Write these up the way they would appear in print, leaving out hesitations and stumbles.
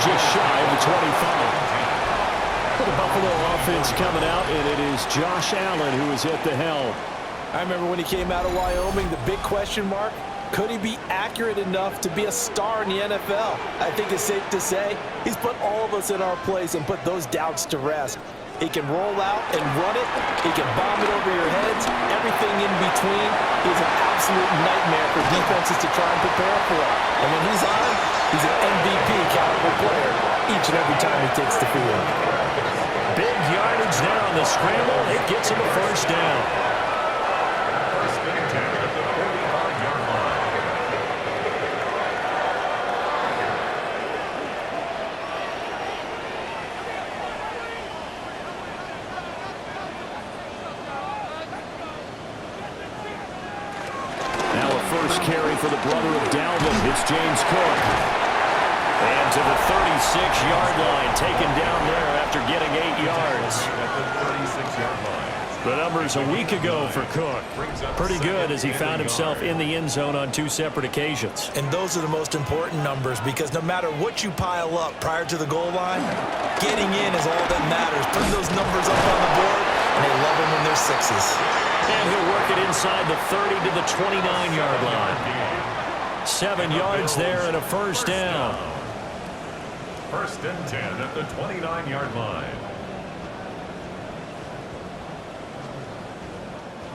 just shy of the 25. For the Buffalo offense coming out, and it is Josh Allen who is at the helm. I remember when he came out of Wyoming, the big question mark, could he be accurate enough to be a star in the NFL? I think it's safe to say he's put all of us in our place and put those doubts to rest. He can roll out and run it. He can bomb it over your heads. Everything in between. He's an absolute nightmare for defenses to try and prepare for. And when he's on, he's an MVP caliber player each and every time he takes the field. Big yardage there on the scramble. It gets him a first down. Carry for the brother of Dalvin. It's James Cook. And to the 36-yard line, taken down there after getting 8 yards. The numbers a week ago for Cook. Pretty good as he found himself in the end zone on 2 separate occasions. And those are the most important numbers because no matter what you pile up prior to the goal line, getting in is all that matters. Put those numbers up on the board, and they love them when they're 6s. And he'll work it inside the 30 to the 29-yard line. 7 yards there and a first down. First and 10 at the 29-yard line.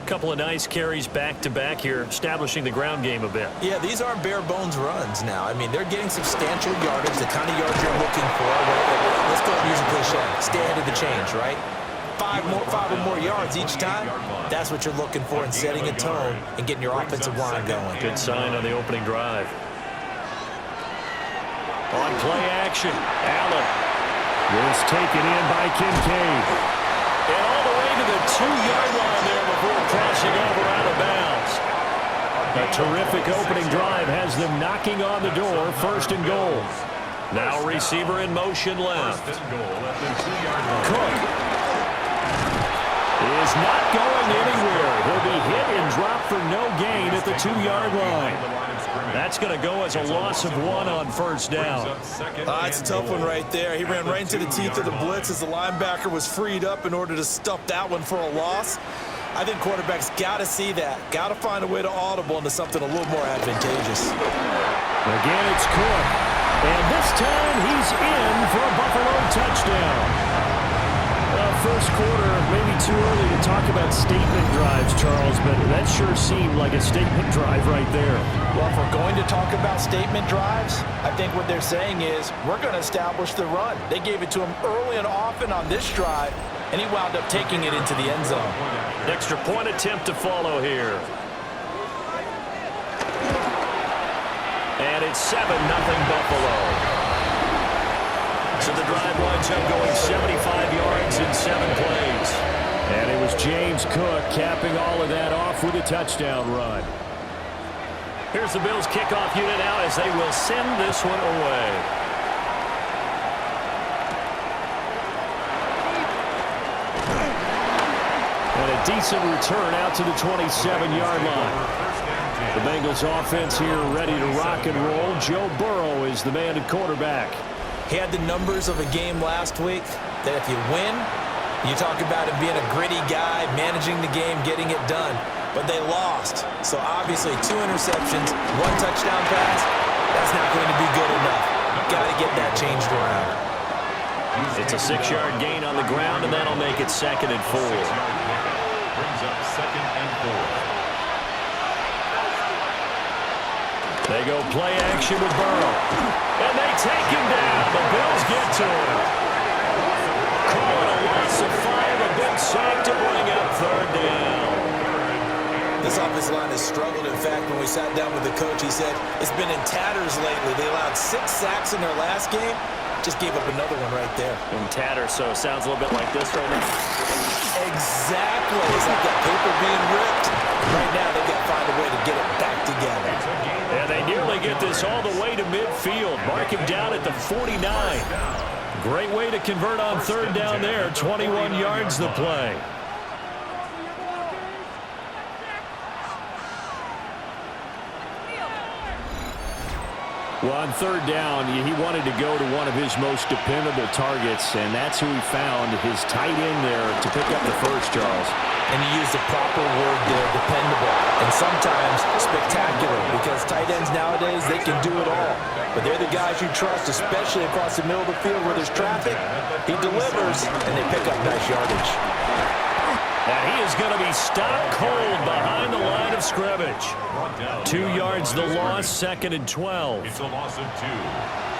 Couple of nice carries back-to-back here, establishing the ground game a bit. Yeah, these aren't bare-bones runs now. I mean, they're getting substantial yardage, the kind of yards you're looking for. Let's go and use a cliche. Stay ahead of the change, right? 5 or more yards each time, that's what you're looking for in setting a tone and getting your offensive line going. Good sign on the opening drive. On play action, Allen. This taken in by Kincaid. And all the way to the 2-yard line there before crossing over out of bounds. A terrific opening drive has them knocking on the door, first and goal. Now receiver in motion left. Cook is not going anywhere. He'll be hit and dropped for no gain at the 2-yard line. That's going to go as a loss of 1 on first down. It's a tough one right there. He ran right into the teeth of the blitz as the linebacker was freed up in order to stuff that one for a loss. I think quarterbacks got to see that. Got to find a way to audible into something a little more advantageous. Again, it's Cook. And this time he's in for a Buffalo touchdown. First quarter, maybe too early to talk about statement drives, Charles, but that sure seemed like a statement drive right there. Well, if we're going to talk about statement drives, I think what they're saying is we're going to establish the run. They gave it to him early and often on this drive, and he wound up taking it into the end zone. Extra point attempt to follow here. And it's 7-0 Buffalo. So the drive winds up going 75 yards in 7 plays. And it was James Cook capping all of that off with a touchdown run. Here's the Bills kickoff unit now as they will send this one away. And a decent return out to the 27-yard line. The Bengals offense here ready to rock and roll. Joe Burrow is the man at quarterback. He had the numbers of a game last week that if you win, you talk about him being a gritty guy, managing the game, getting it done. But they lost. So obviously 2 interceptions, 1 touchdown pass, that's not going to be good enough. Got to get that changed around. It's a 6-yard gain on the ground, and that'll make it 2nd and 4. Brings up 2nd and 4. They go play action with Burrow. And they take him down. The Bills get to him. Calling a loss of 5, a big sack to bring up 3rd down. This offensive line has struggled. In fact, when we sat down with the coach, he said it's been in tatters lately. They allowed 6 sacks in their last game. Just gave up another one right there. In tatters, so it sounds a little bit like this right now. Exactly. It's like that paper being ripped. Right now, they've got to find a way to get it back together. And they nearly get this all the way to midfield. Mark him down at the 49. Great way to convert on 3rd down there. 21 yards the play. Well, on third down, he wanted to go to one of his most dependable targets, and that's who he found, his tight end there to pick up the first, Charles. And he used the proper word there, dependable, and sometimes spectacular, because tight ends nowadays, they can do it all. But they're the guys you trust, especially across the middle of the field where there's traffic. He delivers, and they pick up nice yardage. And he is going to be stopped cold behind the line of scrimmage. 2 yards the loss, 2nd and 12. It's a loss of 2.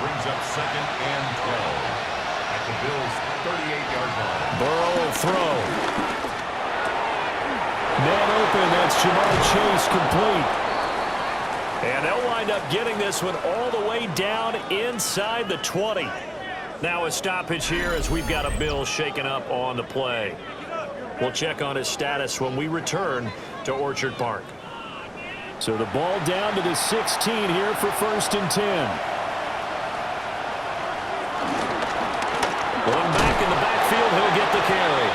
Brings up 2nd and 12. At the Bills' 38-yard line. Burrow will throw. Man open, that's Jamar Chase complete. And they'll wind up getting this one all the way down inside the 20. Now a stoppage here as we've got a Bill shaken up on the play. We'll check on his status when we return to Orchard Park. So the ball down to the 16 here for 1st and 10. Going back in the backfield, he'll get the carry.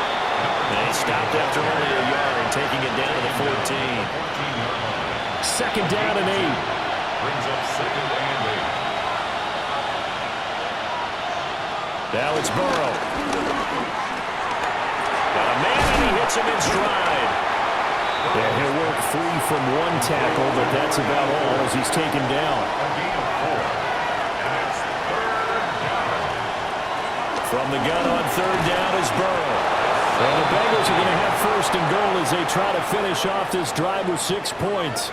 And he stopped after only a yard, taking it down to the 14. 2nd down and 8. Brings up 2nd and 8. Now it's Burrow. Got a man, and he hits him in stride. Yeah, he'll work free from one tackle, but that's about all as he's taken down. A gain of 4. And it's 3rd down. From the gun on 3rd down is Burrow. And the Bengals are going to have 1st and goal as they try to finish off this drive with 6 points.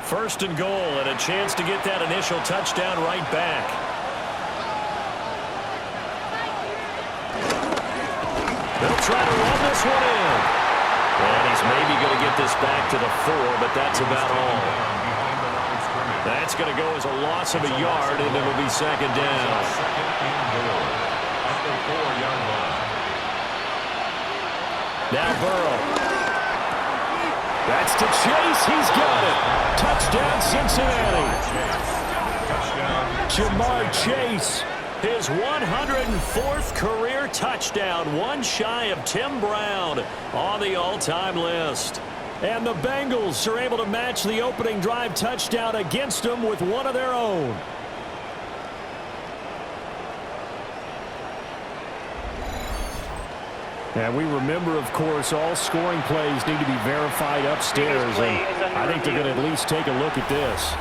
First and goal, and a chance to get that initial touchdown right back. They'll try to run this one in. And he's maybe going to get this back to the 4, but that's about all. That's going to go as a loss of a yard, and it'll be 2nd down. 2nd and goal. At the 4-yard line. Now Burrow. That's to Chase. He's got it. Touchdown, Cincinnati. Touchdown. Jamar Chase, his 104th career touchdown, one shy of Tim Brown on the all-time list. And the Bengals are able to match the opening drive touchdown against them with one of their own. And we remember, of course, all scoring plays need to be verified upstairs, and I think they're going to at least take a look at this.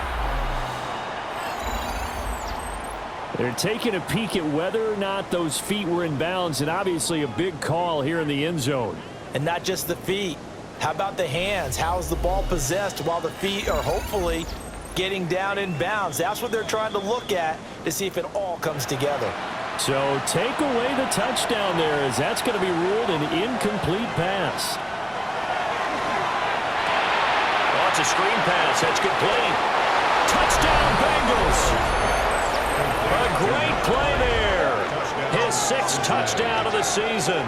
They're taking a peek at whether or not those feet were in bounds, and obviously a big call here in the end zone. And not just the feet. How about the hands? How's the ball possessed while the feet are hopefully getting down in bounds? That's what they're trying to look at to see if it all comes together. So take away the touchdown there, as that's going to be ruled an incomplete pass. Oh, it's a screen pass. That's complete. Touchdown, Bengals. A great play there. His 6th touchdown of the season.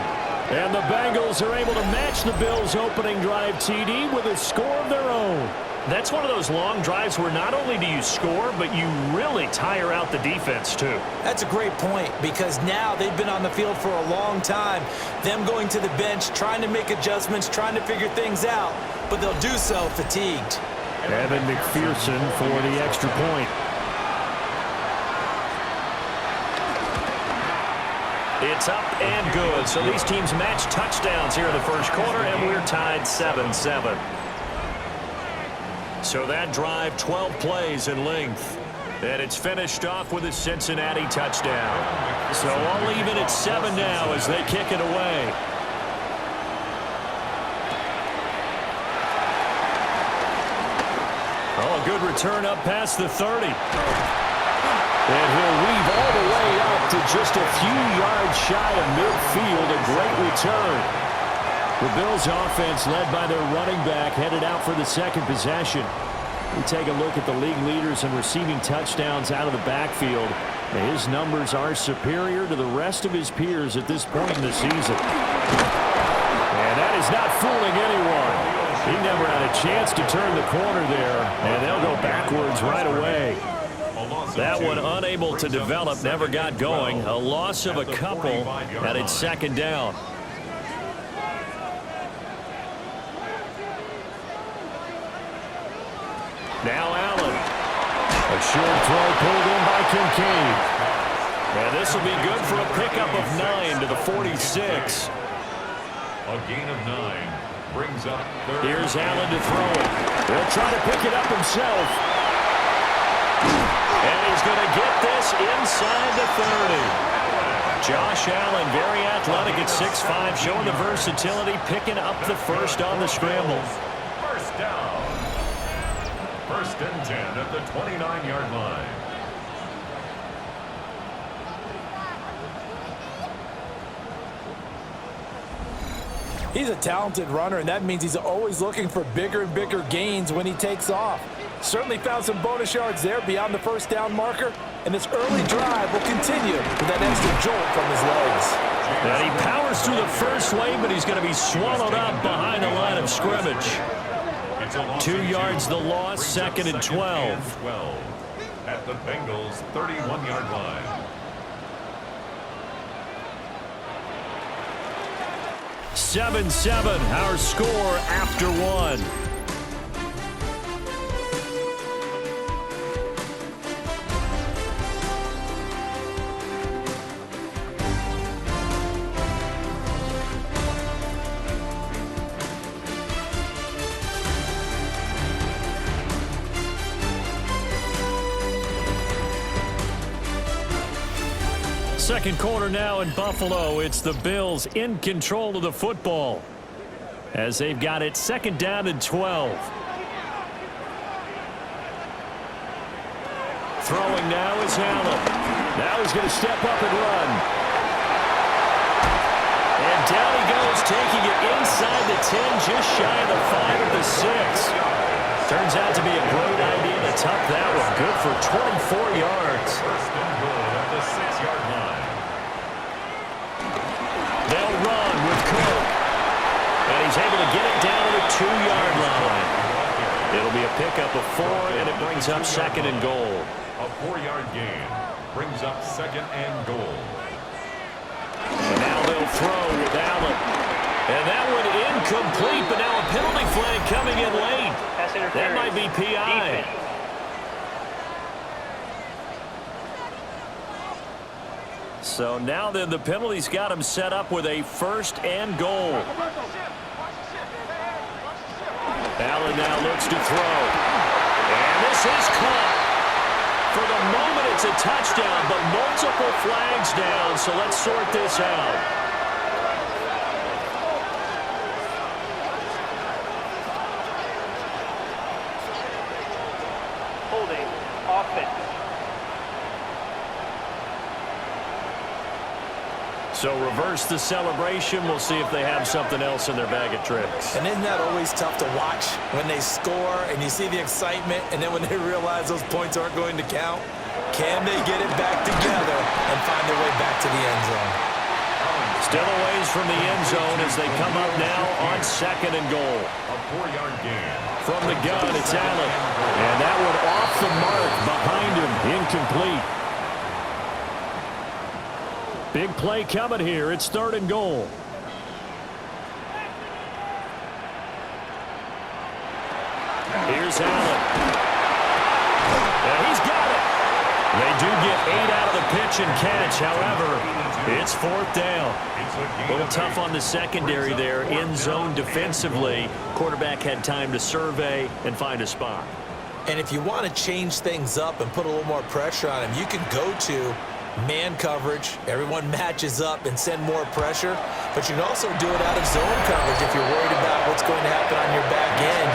And the Bengals are able to match the Bills' opening drive TD with a score of their own. That's one of those long drives where not only do you score, but you really tire out the defense, too. That's a great point, because now they've been on the field for a long time. Them going to the bench, trying to make adjustments, trying to figure things out, but they'll do so fatigued. Evan McPherson for the extra point. It's up and good. So these teams match touchdowns here in the first quarter, and we're tied 7-7. So that drive, 12 plays in length. And it's finished off with a Cincinnati touchdown. So all even at 7 now as they kick it away. Oh, a good return up past the 30. And he'll weave all the way up to just a few yards shy of midfield. A great return. The Bills' offense, led by their running back, headed out for the second possession. We take a look at the league leaders in receiving touchdowns out of the backfield. His numbers are superior to the rest of his peers at this point in the season. And that is not fooling anyone. He never had a chance to turn the corner there, and they'll go backwards right away. That one unable to develop, never got going. A loss of a couple, and it's 2nd down. Now Allen. A short throw pulled in by Kincaid. And this will be good for a pickup of 9 to the 46. A gain of 9 brings up third. Here's Allen to throw it. He'll try to pick it up himself. And he's going to get this inside the 30. Josh Allen, very athletic at 6'5", showing the versatility, picking up the first on the scramble. First down. First and 10 at the 29-yard line. He's a talented runner, and that means he's always looking for bigger and bigger gains when he takes off. Certainly found some bonus yards there beyond the first down marker, and this early drive will continue with that extra jolt from his legs. And he powers through the first lane, but he's going to be swallowed up behind the line of scrimmage. 2 yards the loss, second and 12. At the Bengals' 31-yard line. 7-7, our score after 1. Second quarter now in Buffalo. It's the Bills in control of the football as they've got it second down and 12. Throwing now is Allen. Now he's going to step up and run. And down he goes, taking it inside the 10, just shy of the 5 of the 6. Turns out to be a great idea to tuck that one. Good for 24 yards. First and goal at the 6-yard line. They'll run with Cook. And he's able to get it down to the 2-yard line. It'll be a pickup of 4, and it brings up second and goal. A 4-yard gain brings up second and goal. And now they'll throw with Allen. And that one incomplete, but now a penalty flag coming in late. That might be PI. So now then the penalty's got him set up with a first and goal. Allen now looks to throw. And this is caught. For the moment it's a touchdown, but multiple flags down, so let's sort this out. Holding offense. So reverse the celebration. We'll see if they have something else in their bag of tricks. And isn't that always tough to watch when they score and you see the excitement, and then when they realize those points aren't going to count? Can they get it back together and find their way back to the end zone? Still a ways from the end zone as they come up now on second and goal. A 4-yard gain. From the gun, it's Allen. And that one off the mark behind him, incomplete. Big play coming here. It's third and goal. Here's Allen. And he's got it. They do get 8 out of the pitch and catch. However, it's fourth down. A little tough on the secondary there. In zone defensively. Quarterback had time to survey and find a spot. And if you want to change things up and put a little more pressure on him, you can go to man coverage. Everyone matches up and send more pressure. But you can also do it out of zone coverage if you're worried about what's going to happen on your back end.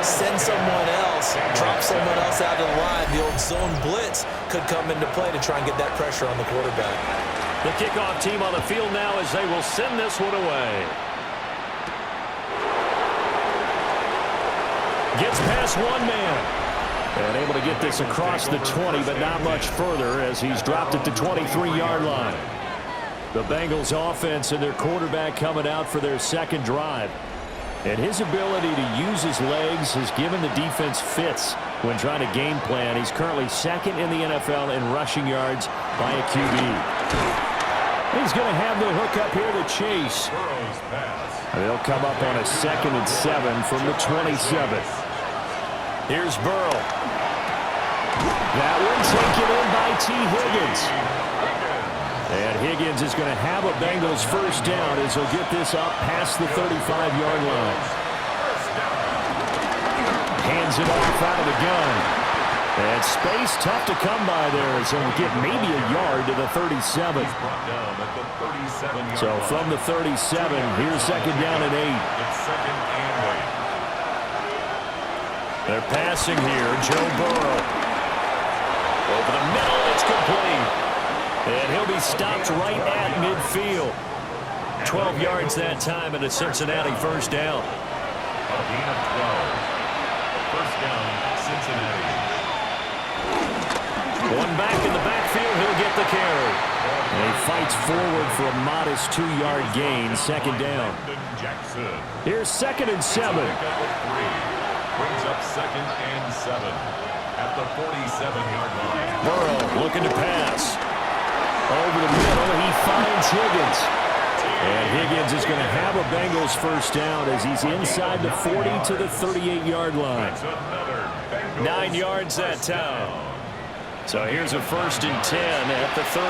Send someone else, drop someone else out of the line. The old zone blitz could come into play to try and get that pressure on the quarterback. The kickoff team on the field now as they will send this one away. Gets past one man. And able to get this across the 20, but not much further as he's dropped it to 23-yard line. The Bengals offense and their quarterback coming out for their second drive. And his ability to use his legs has given the defense fits when trying to game plan. He's currently second in the NFL in rushing yards by a QB. He's going to have the hook up here to chase. Burrow's pass. They'll come up on a 2nd and 7 from the 27. Here's Burrow. That one taken in by T. Higgins. And Higgins is going to have a Bengals first down as he'll get this up past the 35-yard line. Hands it off out of the gun. And space tough to come by there, so we'll get maybe a yard to the 37. So from the 37, here's second down and 8. They're passing here. Joe Burrow. Over the middle, it's complete. And he'll be stopped right at midfield. 12 yards that time and a Cincinnati first down. A gain of 12. First down, Cincinnati. One back in the backfield, he'll get the carry. And he fights forward for a modest 2-yard gain, second down. Here's second and 7. Brings up second and 7 at the 47-yard line. Burrow looking to pass. Over the middle, he finds Higgins. And Higgins is going to have a Bengals first down as he's inside the 40 to the 38-yard line. 9 yards that time. So here's a first and 10 at the 38.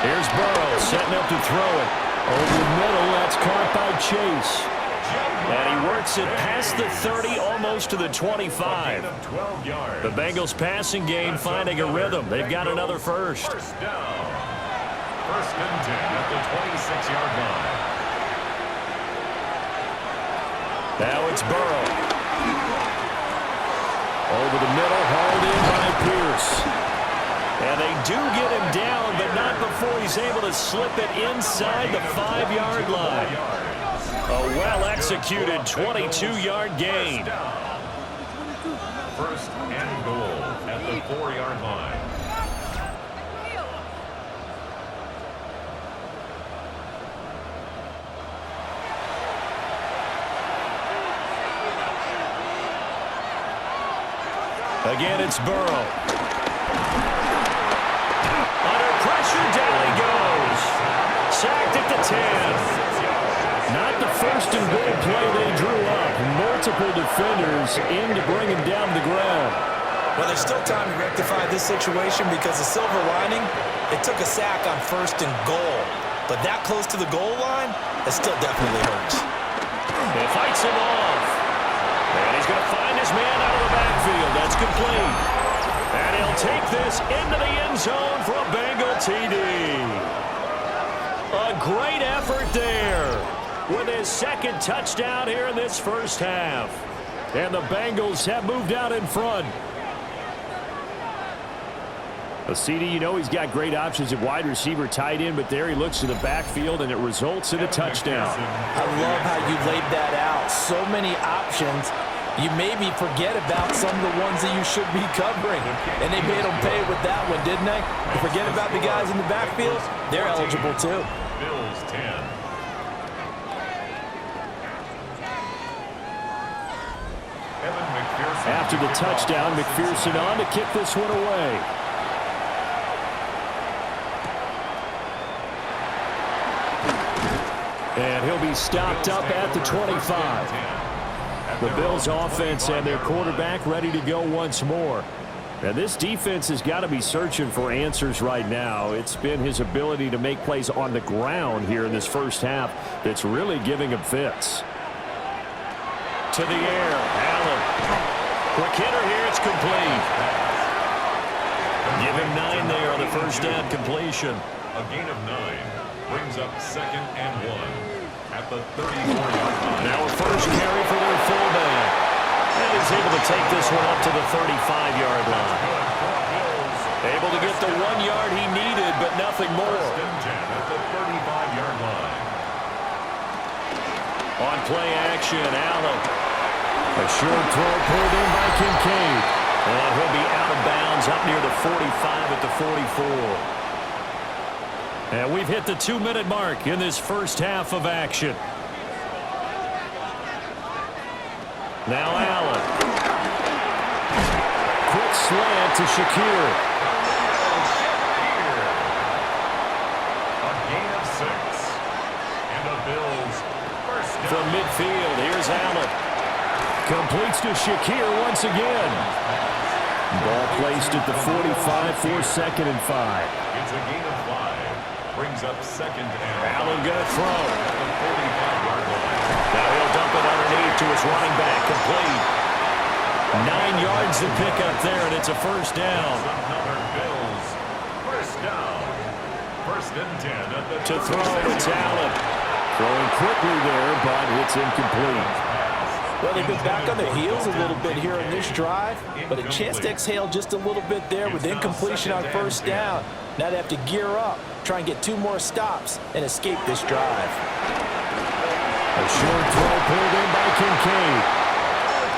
Here's Burrow setting up to throw it. Over the middle, that's caught by Chase. And he works it past the 30, almost to the 25. The Bengals passing game finding a rhythm. They've got another first. First down. First and 10 at the 26-yard line. Now it's Burrow. Over the middle, hauled in by Pierce. And they do get him down, but not before he's able to slip it inside the 5-yard line. A well-executed 22-yard gain. First and goal at the 4-yard line. Again, it's Burrow. Under pressure, down he goes. Sacked at the 10. Not the first and goal play they drew up. Multiple defenders in to bring him down to the ground. Well, there's still time to rectify this situation because the silver lining, it took a sack on first and goal. But that close to the goal line, it still definitely hurts. He fights him off. And he's going to find his man out of the backfield. That's complete. And he'll take this into the end zone for a Bengal TD. A great effort there with his second touchdown here in this first half. And the Bengals have moved out in front. A CD, you know he's got great options at wide receiver, tight end, but there he looks to the backfield, and it results in a touchdown. I love how you laid that out. So many options. You maybe forget about some of the ones that you should be covering. And they made them pay with that one, didn't they? You forget about the guys in the backfield, they're eligible too. Bills 10. After the touchdown, McPherson on to kick this one away. And he'll be stopped up at the 25. The Bills offense and their quarterback ready to go once more. And this defense has got to be searching for answers right now. It's been his ability to make plays on the ground here in this first half that's really giving him fits. To the air, Allen. Quick hitter here, it's complete. Give him 9 there on the first down completion. A gain of 9 brings up second and 1 at the 34-yard line. Now a first carry for their fullback. And he's able to take this one up to the 35-yard line. Able to get the 1 yard he needed, but nothing more. First and 10 at the 35-yard line. On play action, Allen. A short throw pulled in by Kincaid. And he'll be out of bounds up near the 45 at the 44. And we've hit the 2-minute mark in this first half of action. Now Allen. Quick slant to Shakir. A gain of 6. And the Bills first from midfield. Here's Allen. Completes to Shakir once again. Ball placed at the 45 for 2nd and 5. It's a gain of 5. Brings up 2nd and Allen going to throw. at the 45-yard line. Now he'll dump it underneath to his running back. Complete. 9 yards to pick up there, and it's a first down. Another Bills. First down. 1st and 10 at the To throw, it's Allen. Throwing quickly there, but it's incomplete. Well, they've been back on their heels a little bit here in this drive, but a chance to exhale just a little bit there with incompletion on 1st down. Now they have to gear up, try and get 2 more stops, and escape this drive. A short throw pulled in by Kincaid.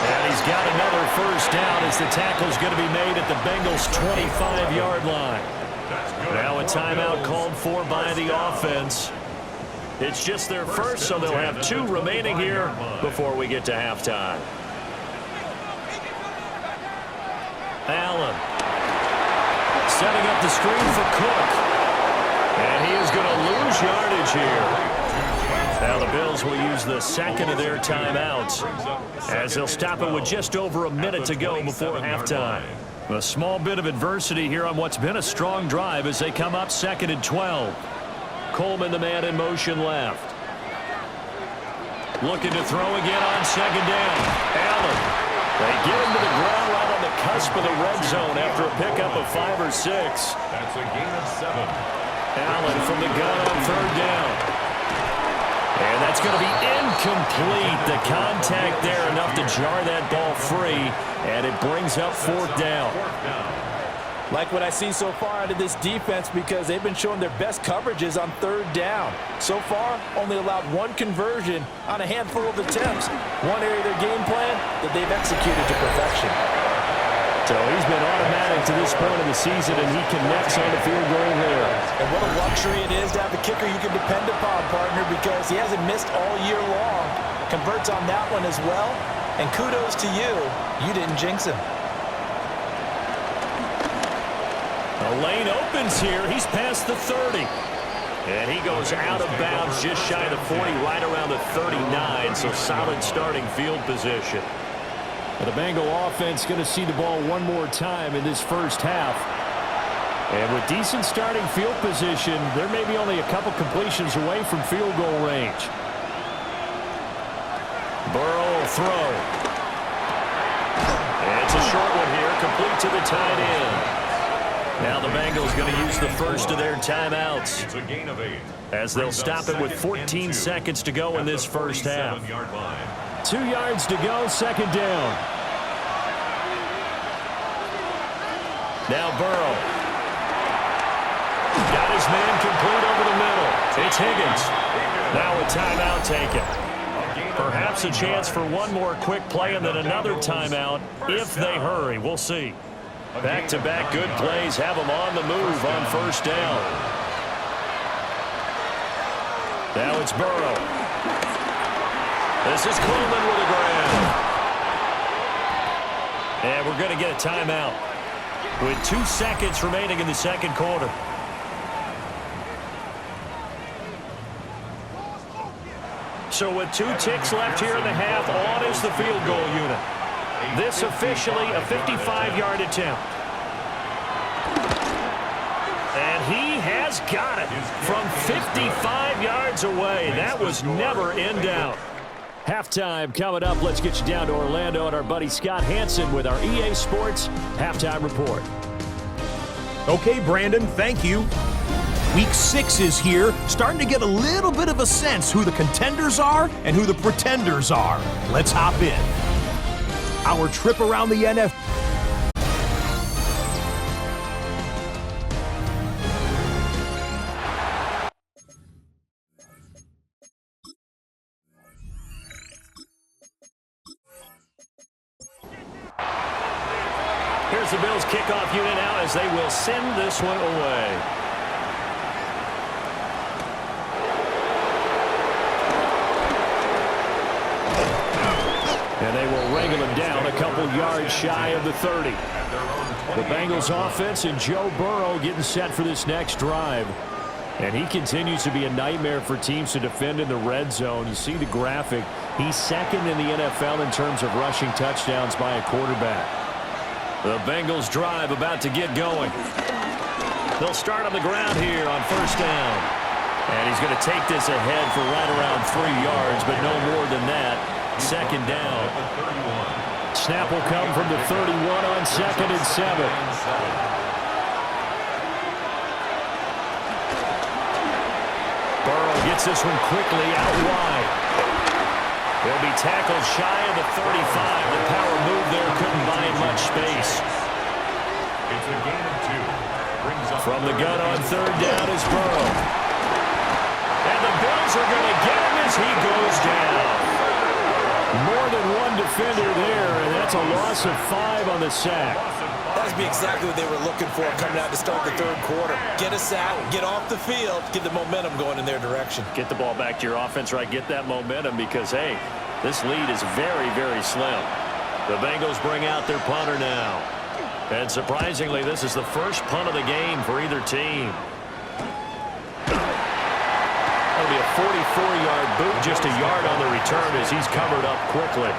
And he's got another first down as the tackle's going to be made at the Bengals' 25-yard line. Now a timeout called for by the offense. It's just their first, so they'll have 2 remaining here before we get to halftime. Allen setting up the screen for Cook. And he is going to lose yardage here. Now the Bills will use the 2nd of their timeouts as they'll stop it with just over a minute to go before halftime. A small bit of adversity here on what's been a strong drive as they come up 2nd and 12. Coleman, the man in motion left. Looking to throw again on 2nd down. Allen. They get him to the ground right on the cusp of the red zone after a pickup of 5 or 6. That's a gain of 7. Allen from the gun on 3rd down. And that's going to be incomplete. The contact there enough to jar that ball free, and it brings up 4th down. Like what I see so far out of this defense because they've been showing their best coverages on 3rd down. So far, only allowed 1 conversion on a handful of attempts. One area of their game plan that they've executed to perfection. So he's been automatic to this point of the season, and he connects on the field goal there. And what a luxury it is to have a kicker you can depend upon, partner, because he hasn't missed all year long. Converts on that one as well. And kudos to you. You didn't jinx him. The lane opens here. He's past the 30. And he goes out of bounds just shy of the 40, right around the 39. So solid starting field position. The Bengal offense going to see the ball one more time in this first half. And with decent starting field position, there may be only a couple completions away from field goal range. Burrow will throw. And it's a short one here, complete to the tight end. Now the Bengals going to use the first of their timeouts. It's a gain of 8. As they'll stop it with 14 seconds to go in this first half. 2 yards to go, 2nd down. Now Burrow. Got his man complete over the middle. It's Higgins. Now a timeout taken. Perhaps a chance for one more quick play and then another timeout if they hurry. We'll see. Back-to-back good plays have them on the move on 1st down. Now it's Burrow. This is Coleman with a grab. And we're going to get a timeout with 2 seconds remaining in the 2nd quarter. So with 2 ticks left here in the half, on is the field goal unit. This officially a 55-yard attempt. And he has got it from 55 yards away. That was never in doubt. Halftime coming up. Let's get you down to Orlando and our buddy Scott Hansen with our EA Sports Halftime Report. Okay, Brandon, thank you. Week 6 is here, starting to get a little bit of a sense who the contenders are and who the pretenders are. Let's hop in. Our trip around the NFL. Here's the Bills kickoff unit now as they will send this one away. And they will wrangle him down a couple yards shy of the 30. The Bengals offense and Joe Burrow getting set for this next drive. And he continues to be a nightmare for teams to defend in the red zone. You see the graphic. He's second in the NFL in terms of rushing touchdowns by a quarterback. The Bengals drive about to get going. They'll start on the ground here on first down. And he's going to take this ahead for right around 3 yards, but no more than that. Second down. Snap will come from the 31 on 2nd and 7. Burrow gets this one quickly out wide. He'll be tackled shy of the 35. The power move there couldn't buy him much space. It's a gain of 2. Brings up From the gun on third down is Burrow. And the Bills are going to get him as he goes down. More than one defender there, and that's a loss of 5 on the sack. That would be exactly what they were looking for coming out to start the third quarter. Get a sack, get off the field, get the momentum going in their direction. Get the ball back to your offense, right? Get that momentum because, hey, this lead is very, very slim. The Bengals bring out their punter now. And surprisingly, this is the first punt of the game for either team. That'll be a 44-yard boot, just a yard on the return as he's covered up quickly.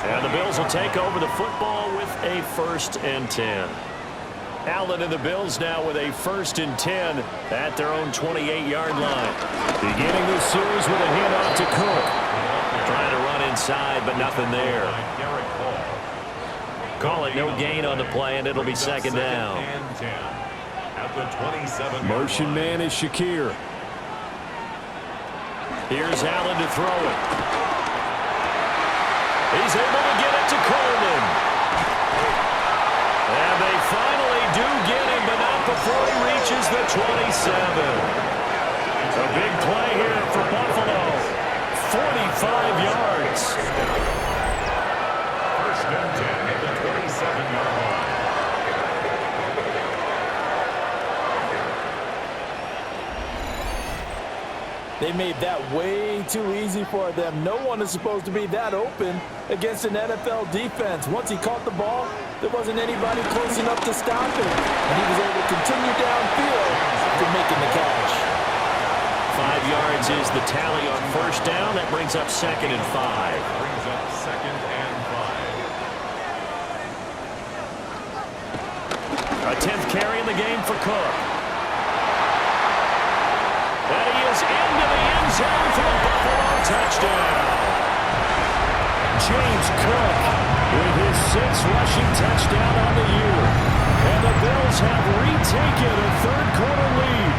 And the Bills will take over the football with a 1st and 10. Allen and the Bills now with a 1st and 10 at their own 28-yard line. Beginning this series with a handoff to Cook. Trying to run inside, but nothing there. Call it no gain on the play, and it'll be second down. At the 27. Motion man is Shakir. Here's Allen to throw it. He's able to get it to Coleman. And they finally do get him, but not before he reaches the 27. A big play here for Buffalo. 45 yards. 1st and 10 at the 27-yard line. They made that way too easy for them. No one is supposed to be that open against an NFL defense. Once he caught the ball, there wasn't anybody close enough to stop him. And he was able to continue downfield after making the catch. 5 yards is the tally on first down. That brings up 2nd and 5. Brings up 2nd and 5. A 10th carry in the game for Cook. And he is into the end zone for the Buffalo touchdown. James Cook with his 6th rushing touchdown on the year. And the Bills have retaken a third-quarter lead.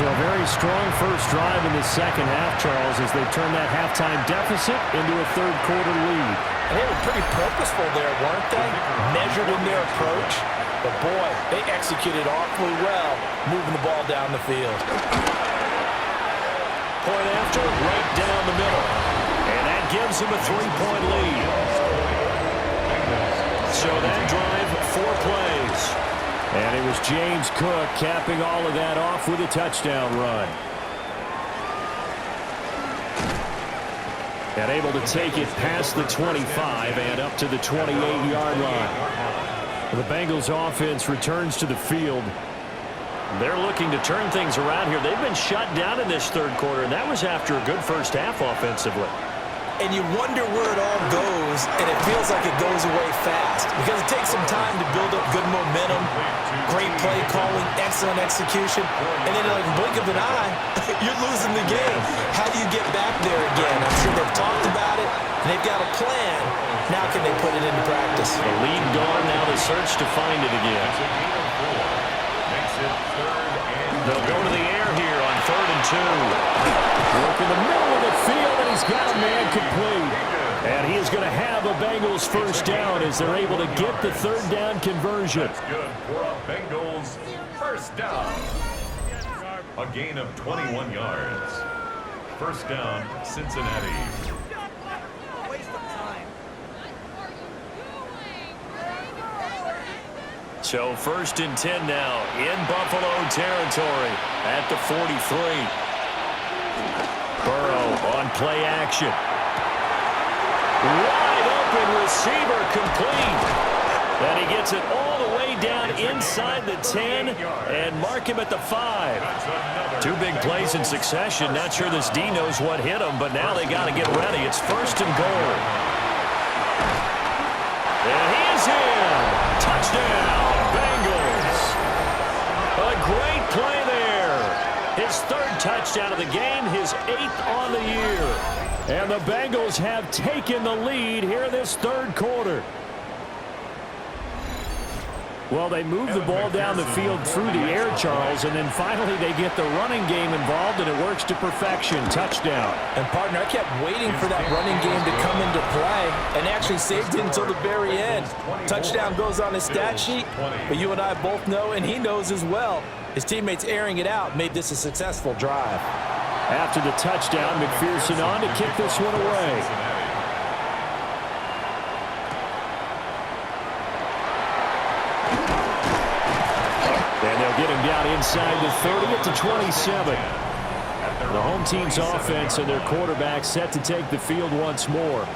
So a very strong first drive in the second half, Charles, as they turn that halftime deficit into a third-quarter lead. And they were pretty purposeful there, weren't they? Measured in their approach. But, boy, they executed awfully well, moving the ball down the field. Point after, right down the middle. And that gives them a 3-point lead. So that drive, 4 plays. And it was James Cook capping all of that off with a touchdown run. And able to take it past the 25 and up to the 28-yard line. The Bengals offense returns to the field. They're looking to turn things around here. They've been shut down in this third quarter, and that was after a good first half offensively. And you wonder where it all goes, and it feels like it goes away fast because it takes some time to build up good momentum, great play calling, excellent execution, and then like a blink of an eye, you're losing the game. How do you get back there again? I'm sure they've talked about it, and they've got a plan. Now can they put it into practice? The lead gone, now the search to find it again. They'll go to the air here on 3rd and 2. Work in the middle of the field, and he's got a man complete. And he is going to have a Bengals first down as they're able to get the third down conversion. That's good for a Bengals first down. A gain of 21 yards. First down, Cincinnati. So 1st and 10 now in Buffalo territory at the 43. Burrow on play action. Wide open receiver complete. And he gets it all the way down inside the 10 and mark him at the 5. Two big plays in succession. Not sure this D knows what hit him, but now they got to get ready. It's 1st and goal. And he is in. Touchdown, Bengals. A great play there. His 3rd touchdown of the game, his 8th on the year. And the Bengals have taken the lead here in this 3rd quarter. Well, they move the ball down the field through the air, Charles, and then finally they get the running game involved, and it works to perfection. Touchdown. And, partner, I kept waiting for that running game to come into play and actually saved it until the very end. Touchdown goes on his stat sheet, but you and I both know, and he knows as well, his teammates airing it out made this a successful drive. After the touchdown, McPherson on to kick this one away. And they'll get him down inside the 30 at the 27. The home team's offense and their quarterback set to take the field once more.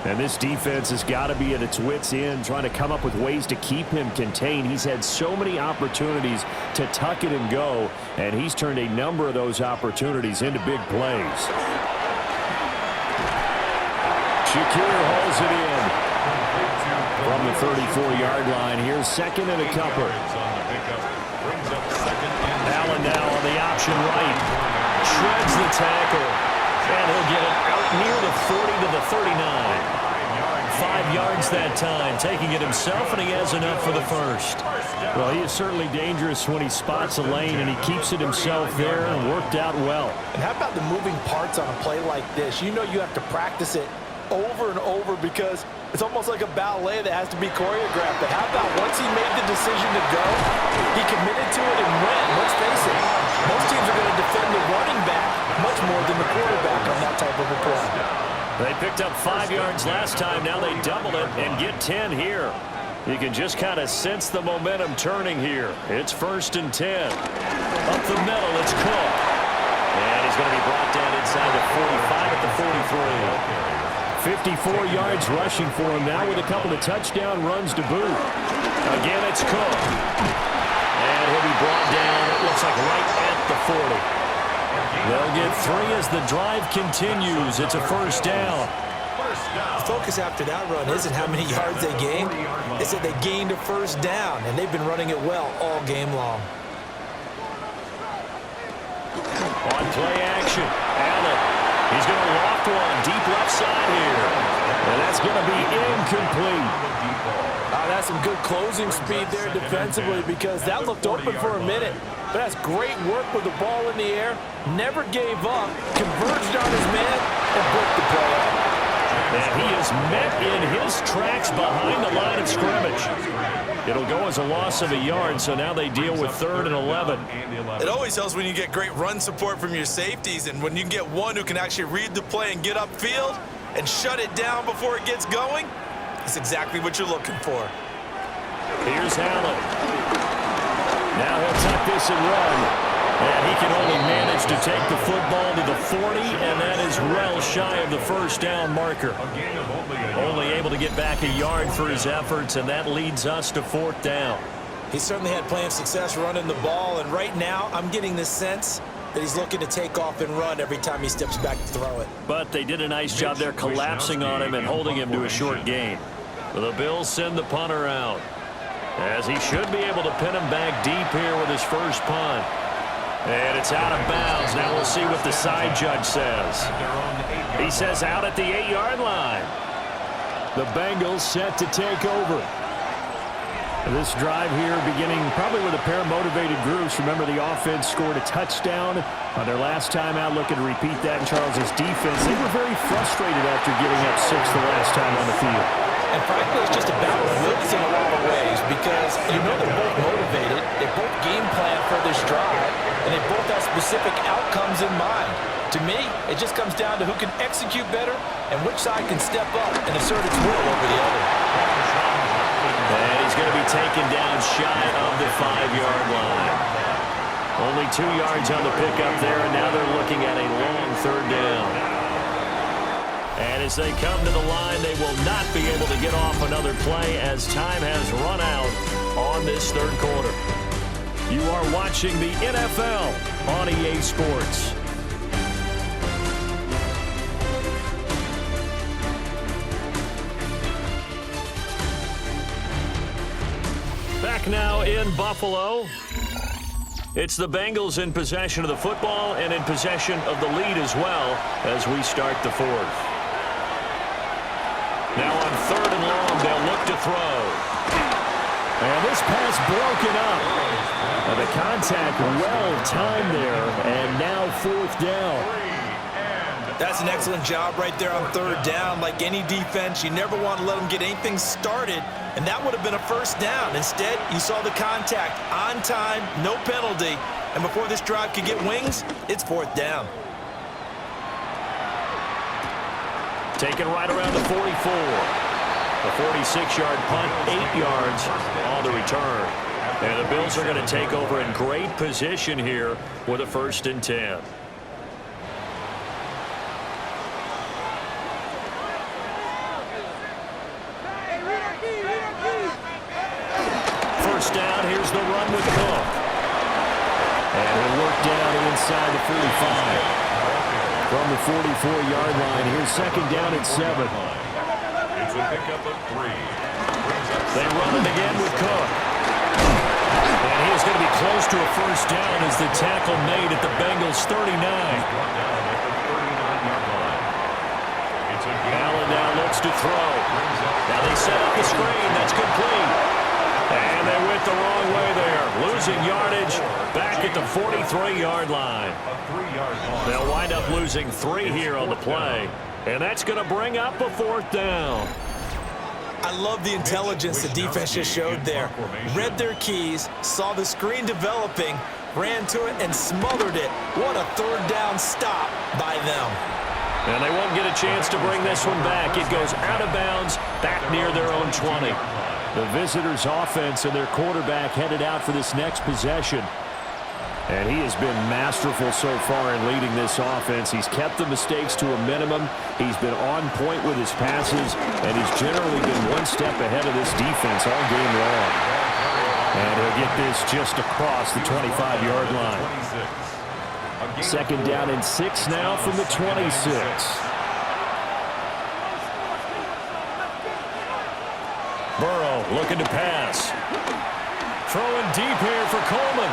And this defense has got to be at its wits' end, trying to come up with ways to keep him contained. He's had so many opportunities to tuck it and go, and he's turned a number of those opportunities into big plays. Shakir hauls it in from the 34-yard line. Here's 2nd and a couple. Allen now on the option right. Shreds the tackle. And he'll get it out near the 40 to the 39. 5 yards that time, taking it himself, and he has enough for the 1st. Well, he is certainly dangerous when he spots a lane, and he keeps it himself there and worked out well. And how about the moving parts on a play like this? You know you have to practice it over and over because it's almost like a ballet that has to be choreographed. But how about once he made the decision to go, he committed to it and went. Let's face it, most teams are going to defend the running back much more than the quarterback on that type of a play. They picked up 5 yards last time. Now they double it and get 10 here. You can just kind of sense the momentum turning here. It's 1st and 10. Up the middle, it's Cook. And he's going to be brought down inside the 45 at the 43. 54 yards rushing for him now with a couple of touchdown runs to boot. Again, it's Cook. And he'll be brought down, it looks like right at the 40. They'll get 3 as the drive continues. It's a 1st down. The focus after that run isn't how many yards they gained. It's that they gained a 1st down, and they've been running it well all game long. On play action, Allen. He's going to loft one deep left side here. And that's going to be incomplete. That's some good closing speed there defensively because that looked open for a minute. But that's great work with the ball in the air. Never gave up, converged on his man, and broke the play up. And he is met in his tracks behind the line of scrimmage. It'll go as a loss of a yard, so now they deal with 3rd and 11. It always helps when you get great run support from your safeties, and when you get one who can actually read the play and get upfield and shut it down before it gets going, it's exactly what you're looking for. Here's Allen. Now he'll tuck this and run. And he can only manage to take the football to the 40, and that is well shy of the 1st down marker. Only able to get back a yard for his efforts, and that leads us to 4th down. He certainly had plenty of success running the ball, and right now I'm getting the sense that he's looking to take off and run every time he steps back to throw it. But they did a nice job there collapsing on him and holding him to a short gain. The Bills send the punter out, as he should be able to pin him back deep here with his 1st punt. And it's out of bounds. Now we'll see what the side judge says. He says out at the 8-yard line. The Bengals set to take over. This drive here beginning probably with a pair of motivated groups. Remember, the offense scored a touchdown on their last time out. Looking to repeat that in Charles's defense. They were very frustrated after giving up 6 the last time on the field. And frankly, it's just a battle of wills in a lot of ways because you know they're both motivated. They both game plan for this drive, and they both have specific outcomes in mind. To me, it just comes down to who can execute better and which side can step up and assert its will over the other. And he's going to be taken down shy of the 5-yard line. Only 2 yards on the pickup there, and now they're looking at a long 3rd down. And as they come to the line, they will not be able to get off another play as time has run out on on this third quarter. You are watching the NFL on EA Sports. Back now in Buffalo. It's the Bengals in possession of the football and in possession of the lead as well as we start the fourth. Now on 3rd and long, they'll look to throw. And this pass broken up. And the contact well timed there, and now 4th down. That's an excellent job right there on 3rd down. Like any defense, you never want to let them get anything started, and that would have been a 1st down. Instead, you saw the contact on time, no penalty, and before this drive could get wings, it's 4th down. Taken right around the 44. A 46-yard punt, 8 yards on the return. And the Bills are going to take over in great position here with a 1st and 10. First down, here's the run with Cook. And he'll work down inside the 45. From the 44-yard line, here's 2nd down and 7. It's a pickup of 3. They run it again with Cook. And he is going to be close to a 1st down as the tackle made at the Bengals' 39. Allen now looks to throw. Now they set up the screen. That's complete. And they went the wrong way there. Losing yardage back at the 43-yard line. They'll wind up losing 3 here on the play. And that's going to bring up a 4th down. I love the intelligence the defense just showed there. Read their keys, saw the screen developing, ran to it, and smothered it. What a 3rd down stop by them. And they won't get a chance to bring this one back. It goes out of bounds back near their own 20. The visitors' offense and their quarterback headed out for this next possession. And he has been masterful so far in leading this offense. He's kept the mistakes to a minimum. He's been on point with his passes, and he's generally been one step ahead of this defense all game long. And he'll get this just across the 25-yard line. 2nd down and 6 now from the 26. Burrow looking to pass. Throwing deep here for Coleman.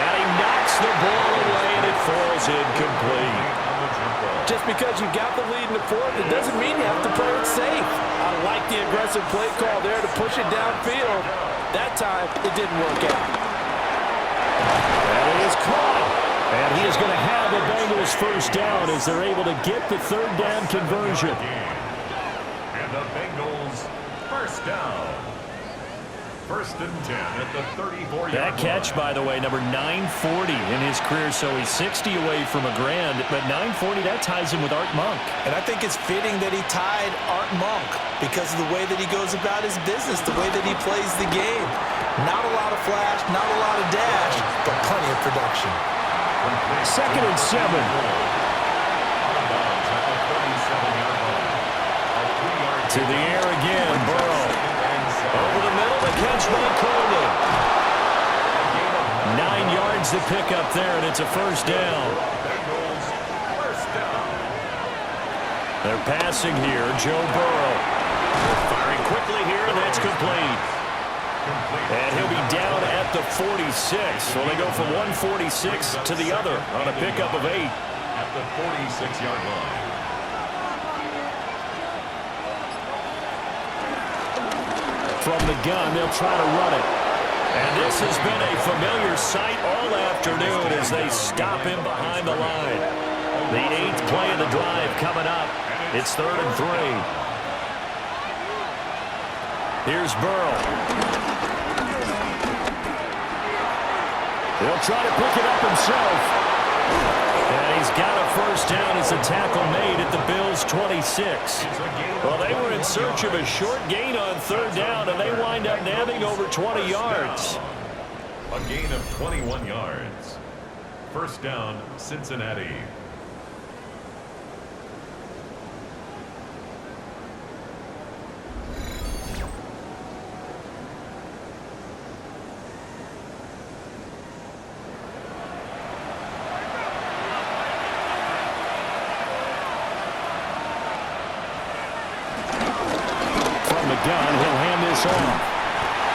And he knocks the ball away, and it falls incomplete. Just because you got the lead in the 4th, it doesn't mean you have to play it safe. I like the aggressive play call there to push it downfield. That time, it didn't work out. And it is caught. And he is going to have the Bengals 1st down as they're able to get the 3rd down conversion. And the Bengals 1st down. 1st and 10 at the 34-yard line. That catch, by the way, number 940 in his career, so he's 60 away from a grand, but 940, that ties him with Art Monk. And I think it's fitting that he tied Art Monk because of the way that he goes about his business, the way that he plays the game. Not a lot of flash, not a lot of dash, but plenty of production. 2nd and 7. To the air again, Burrow. Over the middle, the catch by Coleman. 9 yards to pick up there, and it's a 1st down. They're passing here, Joe Burrow. Firing quickly here, and that's complete. And he'll be down at the 46. So they go from 146 to the other on a pickup of 8. At the 46-yard line. From the gun, they'll try to run it. And this has been a familiar sight all afternoon as they stop him behind the line. The 8th play of the drive coming up. It's 3rd and 3. Here's Burrow. He'll try to pick it up himself. And he's got a 1st down as the tackle made at the Bills' 26. Well, they were in search of a short gain on 3rd down, and they wind up nabbing over 20 yards. A gain of 21 yards. 1st down, Cincinnati.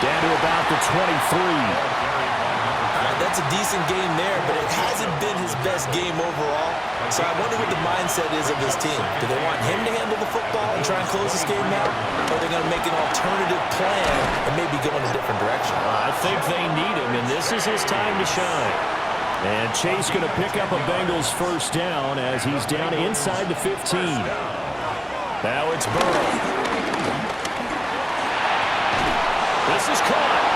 Down to about the 23. That's a decent game there, but it hasn't been his best game overall. So I wonder what the mindset is of his team. Do they want him to handle the football and try and close this game out? Or are they going to make an alternative plan and maybe go in a different direction? I think they need him, and this is his time to shine. And Chase going to pick up a Bengals first down as he's down inside the 15. Now it's Burrow. This is caught.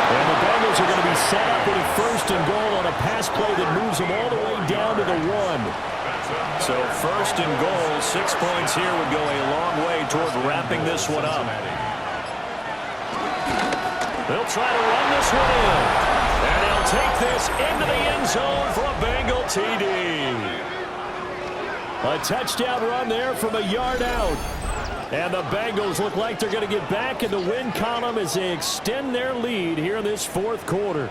And the Bengals are going to be set up with a first and goal on a pass play that moves them all the way down to the 1. So first and goal, 6 points here would go a long way toward wrapping this one up. They'll try to run this one in. And he'll take this into the end zone for a Bengal TD. A touchdown run there from a yard out. And the Bengals look like they're going to get back in the win column as they extend their lead here in this fourth quarter.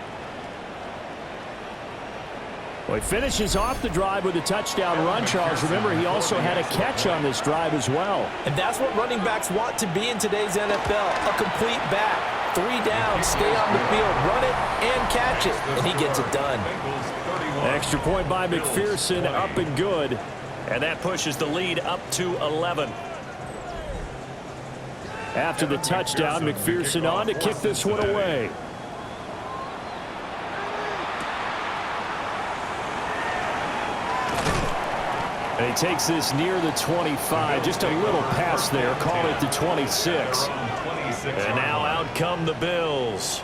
Well, he finishes off the drive with a touchdown run, Charles. Remember, he also had a catch on this drive as well. And that's what running backs want to be in today's NFL, a complete back. 3 down, stay on the field, run it, and catch it. And he gets it done. Extra point by McPherson, up and good. And that pushes the lead up to 11. After the touchdown, McPherson on to kick this one away. And he takes this near the 25. Just a little pass there. Call it the 26. And now out come the Bills.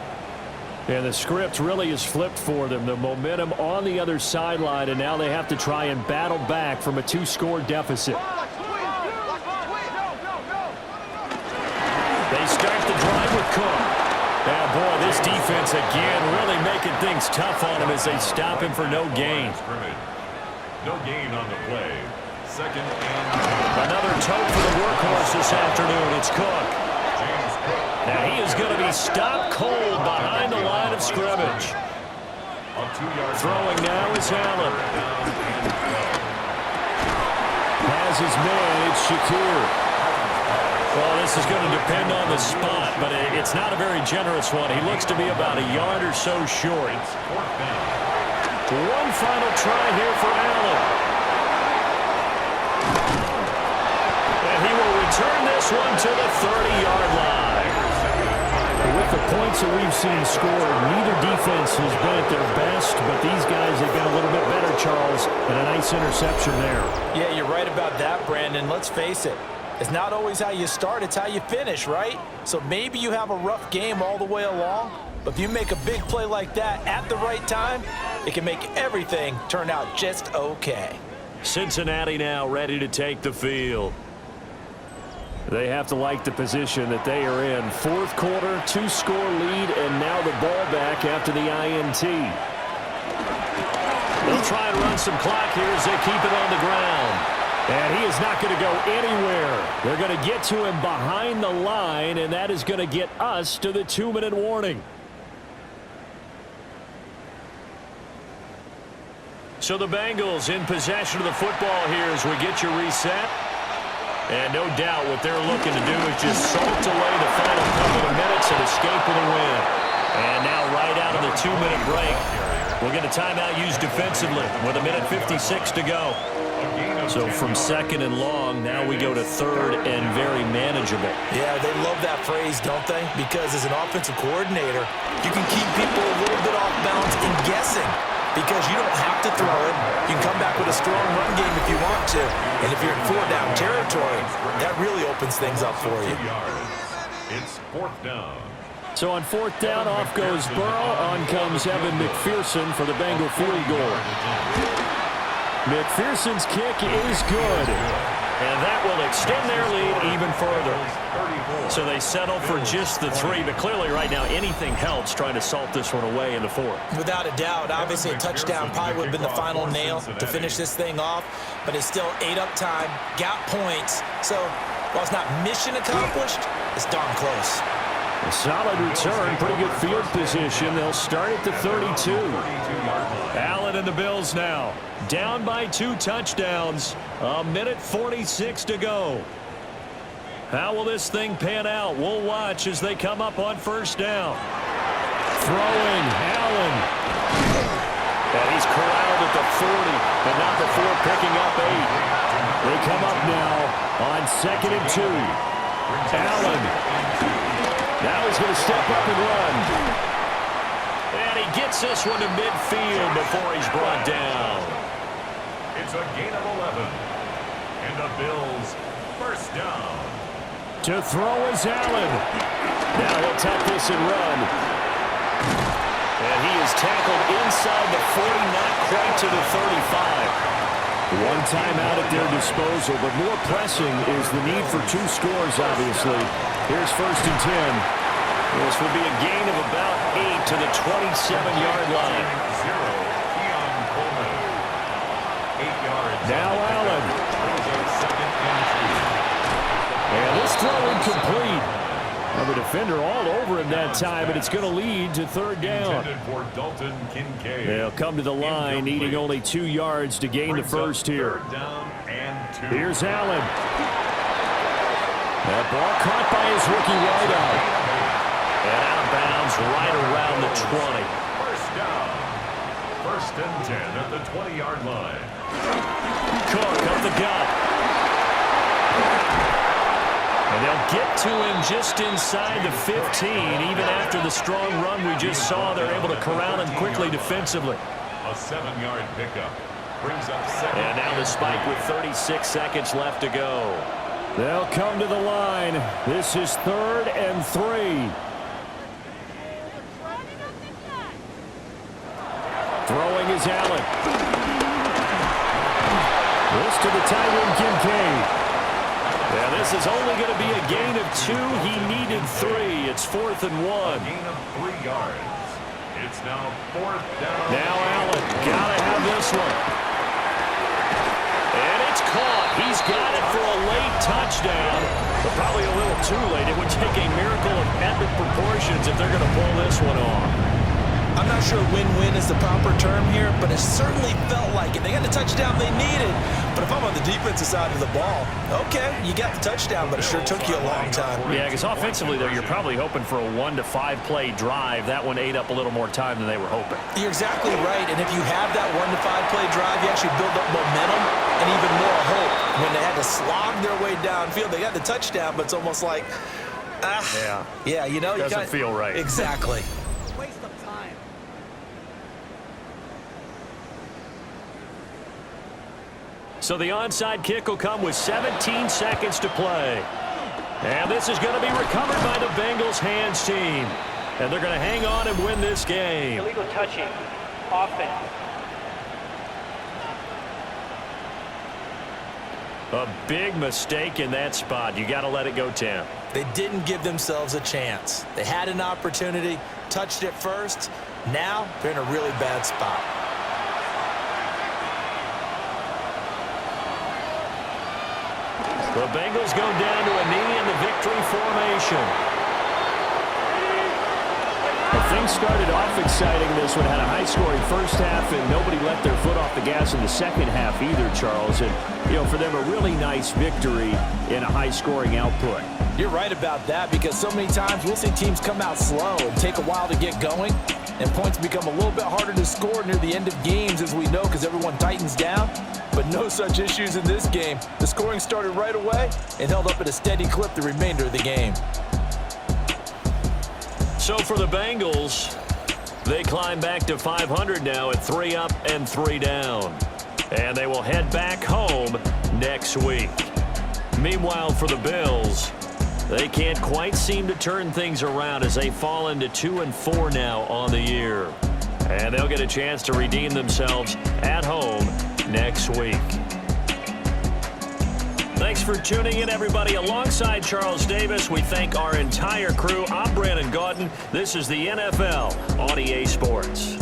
And the script really is flipped for them. The momentum on the other sideline, and now they have to try and battle back from a 2-score deficit. They start the drive with Cook. Now, boy, this defense again really making things tough on him as they stop him for no gain. No gain on the play. Second and another tote for the workhorse this afternoon. It's Cook. Now he is going to be stopped cold behind the line of scrimmage. Throwing now is Allen. Has his man. It's Shakir. Well, this is going to depend on the spot, but it's not a very generous one. He looks to be about a yard or so short. One final try here for Allen. And he will return this one to the 30-yard line. With the points that we've seen scored, neither defense has been at their best, but these guys have been a little bit better, Charles, and a nice interception there. Yeah, you're right about that, Brandon. Let's face it. It's not always how you start, it's how you finish, right? So maybe you have a rough game all the way along, but if you make a big play like that at the right time, it can make everything turn out just okay. Cincinnati now ready to take the field. They have to like the position that they are in. Fourth quarter, 2-score lead, and now the ball back after the INT. They'll try and run some clock here as they keep it on the ground. And he is not going to go anywhere. They're going to get to him behind the line, and that is going to get us to the 2-minute warning. So the Bengals in possession of the football here as we get you reset. And no doubt what they're looking to do is just salt away the final couple of minutes and escape with a win. And now right out of the 2-minute break, we'll get a timeout used defensively with 1:56 to go. So from second and long, now we go to third and very manageable. Yeah, they love that phrase, don't they? Because as an offensive coordinator, you can keep people a little bit off balance and guessing because you don't have to throw it. You can come back with a strong run game if you want to. And if you're in 4-down territory, that really opens things up for you. it's 4th down. So on 4th down, off goes Burrow. On comes Evan McPherson for the Bengal field goal. McPherson's kick is good, and that will extend their lead even further. So they settle for just the 3, but clearly right now anything helps trying to salt this one away in the 4th. Without a doubt, obviously a touchdown probably would have been the final nail to finish this thing off, but it's still ate up time, got points, so while it's not mission accomplished, it's darn close. A solid return, pretty good field position. They'll start at the 32. Allen and the Bills now down by 2 touchdowns. 1:46 to go. How will this thing pan out? We'll watch as they come up on first down. Throwing, Allen. And he's corralled at the 40, but not before picking up 8. They come up now on 2nd and 2. Allen. Now he's going to step up and run. And he gets this one to midfield before he's brought down. It's a gain of 11. And the Bills first down. To throw is Allen. Now he'll tuck this and run. And he is tackled inside the 40, not quite to the 35. One timeout at their disposal, but more pressing is the need for 2 scores, obviously. Here's 1st and 10. This will be a gain of about 8 to the 27-yard line. 0, Keon Coleman. 8 yards. Now Allen. And this throw incomplete. Well, the defender all over him that time, but it's going to lead to 3rd down. For Dalton Kincaid. They'll come to the line, needing only 2 yards to gain the first here. 3rd down and 2. Here's Allen. That ball caught by his rookie wideout. And out of bounds right around the 20. First down. 1st and 10 at the 20-yard line. Cook up the gut. And they'll get to him just inside the 15. Even after the strong run we just saw, they're able to corral him quickly defensively. A 7-yard pickup. Brings up 2nd. And now the spike with 36 seconds left to go. They'll come to the line. This is 3rd and 3. Throwing is Allen. This to the tight end, Kincaid. Yeah, this is only going to be a gain of 2. He needed 3. It's 4th and 1. A gain of 3 yards. It's now 4th down. Now Allen. Got to have this one. And it's caught. He's got it for a late touchdown. But probably a little too late. It would take a miracle of epic proportions if they're going to pull this one off. I'm not sure win-win is the proper term here, but it certainly felt like it. They got the touchdown they needed, but if I'm on the defensive side of the ball, okay, you got the touchdown, but it sure took you a long time. Yeah, because offensively, though, you're probably hoping for a 1 to 5 play drive. That one ate up a little more time than they were hoping. You're exactly right, and if you have that 1 to 5 play drive, you actually build up momentum and even more hope. When they had to slog their way downfield, they got the touchdown, but it's almost like, yeah, you know, doesn't feel right. Exactly. So the onside kick will come with 17 seconds to play. And this is going to be recovered by the Bengals hands team. And they're going to hang on and win this game. Illegal touching. Offense. A big mistake in that spot. You got to let it go, Tim. They didn't give themselves a chance. They had an opportunity, touched it first. Now they're in a really bad spot. The Bengals go down to a knee in the victory formation. Things started off exciting. This one had a high-scoring first half, and nobody let their foot off the gas in the second half either, Charles. And, you know, for them, a really nice victory in a high-scoring output. You're right about that, because so many times we'll see teams come out slow and take a while to get going, and points become a little bit harder to score near the end of games, as we know, because everyone tightens down. But no such issues in this game. The scoring started right away and held up at a steady clip the remainder of the game. So for the Bengals, they climb back to 500 now at 3 up and 3 down. And they will head back home next week. Meanwhile, for the Bills, they can't quite seem to turn things around as they fall into 2-4 now on the year. And they'll get a chance to redeem themselves at home next week. Thanks for tuning in, everybody. Alongside Charles Davis, we thank our entire crew. I'm Brandon Gaudin. This is the NFL on EA Sports.